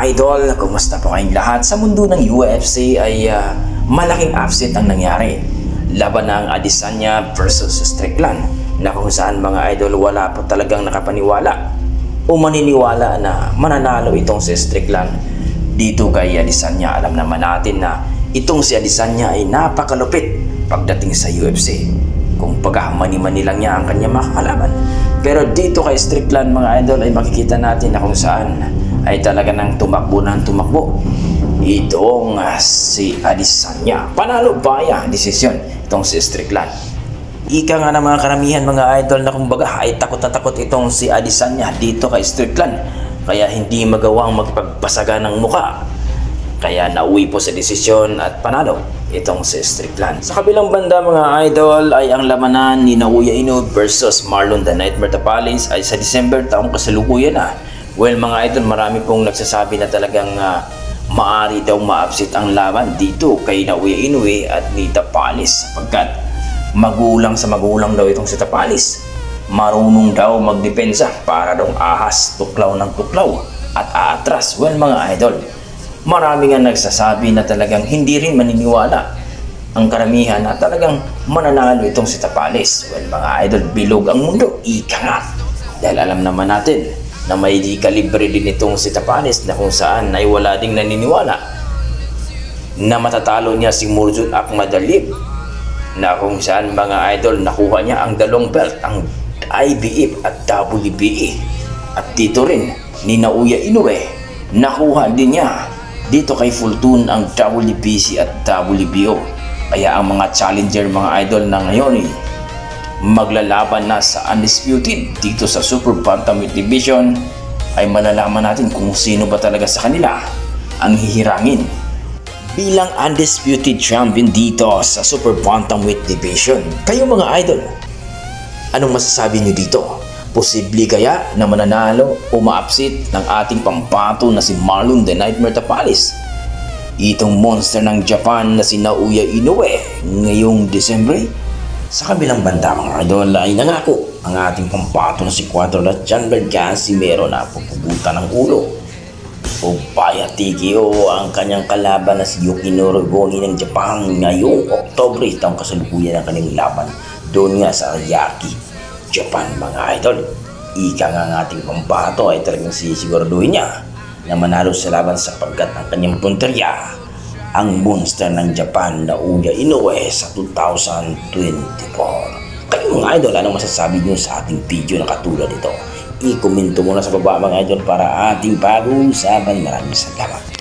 idol, kumusta po kayong lahat? Sa mundo ng UFC ay malaking upset ang nangyari. Laban ng Adesanya versus Strickland na kung saan mga idol wala po talagang nakapaniwala o maniniwala na mananalo itong si Strickland dito kay Adesanya. Alam naman natin na itong si Adesanya ay napakalupit pagdating sa UFC. Kung mani-mani lang niya ang kanyang makakalaban. Pero dito kay Strickland mga idol ay makikita natin na kung saan ay talaga nang tumakbo itong si Adesanya. Panalo baya desisyon itong si Strickland. Ika nga ng mga karamihan mga idol na kumbaga ay takot na takot itong si Adesanya dito kay Strickland. Kaya hindi magawang magpagpasaga ng muka. Kaya nauwi po sa desisyon at panalo itong si Strickland. Sa kabilang banda mga idol ay ang lamanan ni Naoya Inoue versus Marlon The Nightmare Tapales ay sa December taong kasalukuyan na. Well mga idol, marami pong nagsasabi na talagang maari daw ma-upset ang laban dito kay Naoya Inoue at ni Tapales sapagkat magulang sa magulang daw itong si Tapales. Marunong daw magdepensa para daw ahas, tuklaw ng tuklaw at aatras. Well mga idol, marami nga nagsasabi na talagang hindi rin maniniwala ang karamihan na talagang mananalo itong si Tapales. Well mga idol, bilog ang mundo, ika nga. Dahil alam naman natin na may di kalibre din itong si Tapales na kung saan ay wala ding naniniwala na matatalo niya si Murzut Akhmadalib na kung saan mga idol nakuha niya ang dalawang belt, ang IBF at WBA. At dito rin ni Naoya Inoue nakuha din niya dito kay Fulton ang WBC at WBO. Kaya ang mga challenger mga idol na ngayon maglalaban na sa Undisputed dito sa Super Bantamweight Division ay malalaman natin kung sino ba talaga sa kanila ang hihirangin bilang Undisputed Champion dito sa Super Bantamweight Division. Kayo mga idol, anong masasabi nyo dito? Posible kaya na mananalo o ma-upset ng ating pampato na si Marlon The Nightmare Tapales? Itong monster ng Japan na si Naoya Inoue ngayong Desembre? Sa kabilang banda mga idol ay nangako ang ating pampato na si Cuadrat Janbert Casimero na pupugutan ng ulo o Baya TKO ang kanyang kalaban na si Yukinoru Gomi ng Japan ngayong Oktobre, taong kasalukuyan ng kanyang laban doon nga sa Yaki, Japan mga idol. Ika nga ng ating pampato ay talagang sisiguraduhin niya na manalo sa laban sapagkat ang kanyang punterya ang monster ng Japan na Naoya Inoue sa 2024. Kayo mga idol, anong masasabi nyo sa ating video na katulad ito? I-komento mo na sa baba mga idol para ating pag-uusapan. Maraming salamat.